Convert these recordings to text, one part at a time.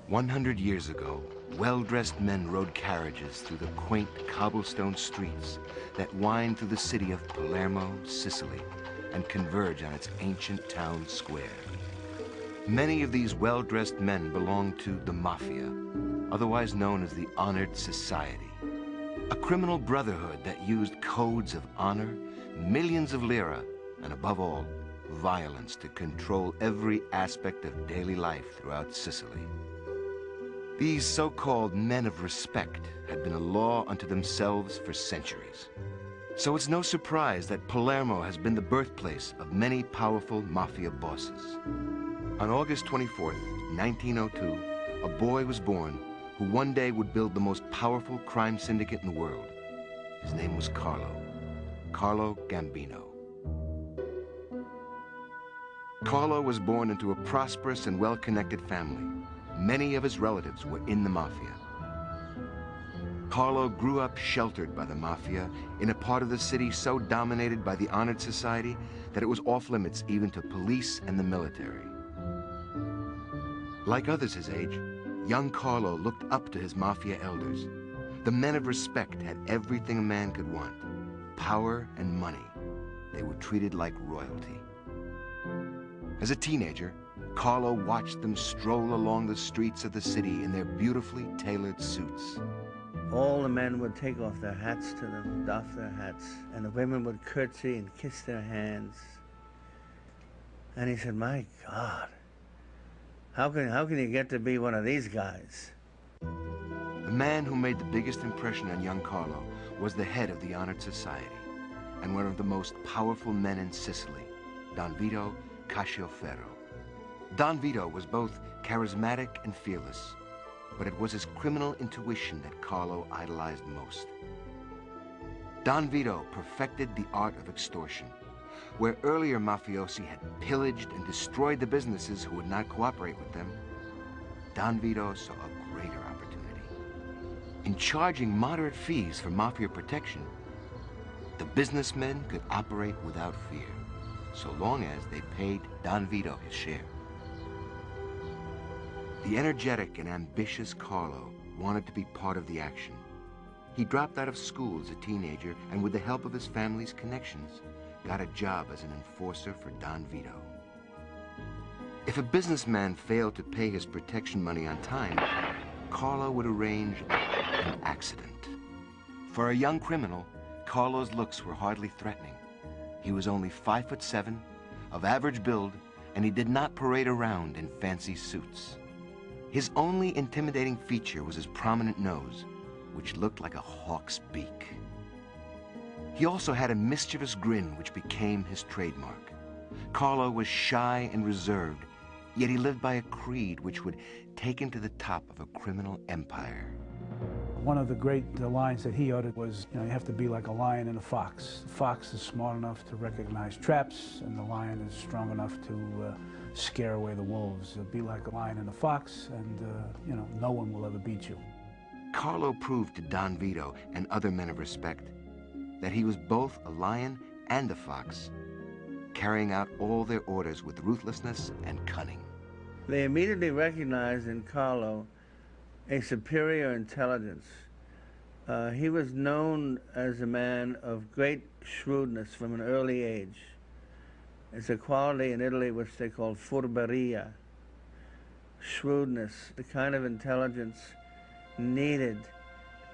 100 years ago, well-dressed men rode carriages through the quaint cobblestone streets that wind through the city of Palermo, Sicily, and converge on its ancient town square. Many of these well-dressed men belonged to the Mafia, otherwise known as the Honored Society, a criminal brotherhood that used codes of honor, millions of lira, and above all, violence to control every aspect of daily life throughout Sicily. These so-called men of respect had been a law unto themselves for centuries. So it's no surprise that Palermo has been the birthplace of many powerful mafia bosses. On August 24th, 1902, a boy was born who one day would build the most powerful crime syndicate in the world. His name was Carlo Gambino. Carlo was born into a prosperous and well-connected family. Many of his relatives were in the Mafia. Carlo grew up sheltered by the Mafia in a part of the city so dominated by the Honored Society that it was off limits even to police and the military. Like others his age, young Carlo looked up to his Mafia elders. The men of respect had everything a man could want: power and money. They were treated like royalty. As a teenager, Carlo watched them stroll along the streets of the city in their beautifully tailored suits. All the men would take off their hats to them, doff their hats, and the women would curtsy and kiss their hands. And he said, my God, how can you get to be one of these guys? The man who made the biggest impression on young Carlo was the head of the Honored Society and one of the most powerful men in Sicily, Don Vito Cascioferro. Don Vito was both charismatic and fearless, but it was his criminal intuition that Carlo idolized most. Don Vito perfected the art of extortion. Where earlier mafiosi had pillaged and destroyed the businesses who would not cooperate with them, Don Vito saw a greater opportunity. In charging moderate fees for mafia protection, the businessmen could operate without fear, so long as they paid Don Vito his share. The energetic and ambitious Carlo wanted to be part of the action. He dropped out of school as a teenager and, with the help of his family's connections, got a job as an enforcer for Don Vito. If a businessman failed to pay his protection money on time, Carlo would arrange an accident. For a young criminal, Carlo's looks were hardly threatening. He was only 5'7", of average build, and he did not parade around in fancy suits. His only intimidating feature was his prominent nose, which looked like a hawk's beak. He also had a mischievous grin which became his trademark. Carlo was shy and reserved, yet he lived by a creed which would take him to the top of a criminal empire. One of the great lines that he uttered was, you have to be like a lion and a fox. The fox is smart enough to recognize traps, and the lion is strong enough to scare away the wolves. Be like a lion and a fox, and no one will ever beat you. Carlo proved to Don Vito and other men of respect that he was both a lion and a fox, carrying out all their orders with ruthlessness and cunning. They immediately recognized in Carlo a superior intelligence. He was known as a man of great shrewdness from an early age. It's a quality in Italy which they call furberia, shrewdness, the kind of intelligence needed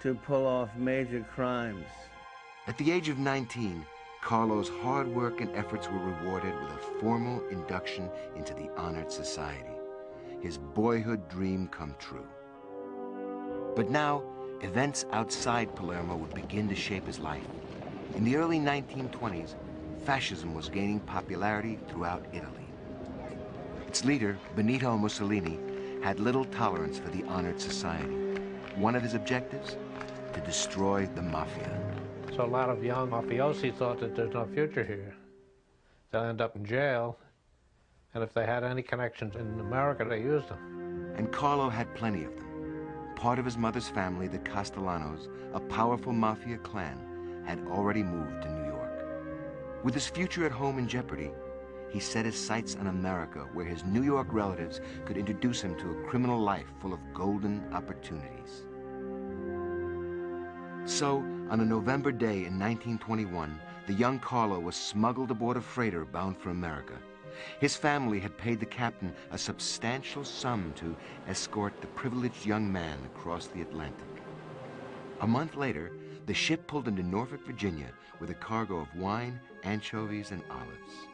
to pull off major crimes. At the age of 19, Carlo's hard work and efforts were rewarded with a formal induction into the Honored Society. His boyhood dream come true. But now, events outside Palermo would begin to shape his life. In the early 1920s, fascism was gaining popularity throughout Italy. Its leader, Benito Mussolini, had little tolerance for the Honored Society. One of his objectives? To destroy the Mafia. So a lot of young mafiosi thought that there's no future here. They'll end up in jail, and if they had any connections in America, they used them. And Carlo had plenty of them. Part of his mother's family, the Castellanos, a powerful mafia clan, had already moved to New York. With his future at home in jeopardy, he set his sights on America, where his New York relatives could introduce him to a criminal life full of golden opportunities. So, on a November day in 1921, the young Carlo was smuggled aboard a freighter bound for America. His family had paid the captain a substantial sum to escort the privileged young man across the Atlantic. A month later, the ship pulled into Norfolk, Virginia, with a cargo of wine, anchovies, and olives.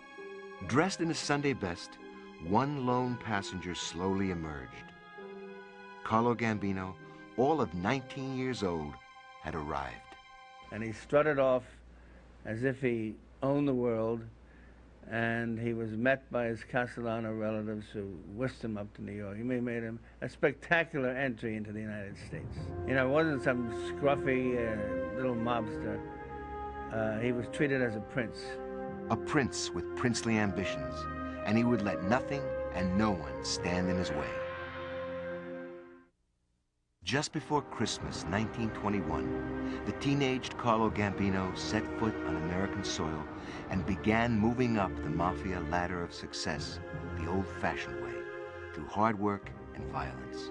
Dressed in his Sunday best, one lone passenger slowly emerged. Carlo Gambino, all of 19 years old, had arrived. And he strutted off as if he owned the world, and he was met by his Castellano relatives who whisked him up to New York. He made him a spectacular entry into the United States. You know, it wasn't some scruffy little mobster. He was treated as a prince. A prince with princely ambitions, and he would let nothing and no one stand in his way. Just before Christmas 1921, the teenaged Carlo Gambino set foot on American soil and began moving up the mafia ladder of success the old-fashioned way, through hard work and violence.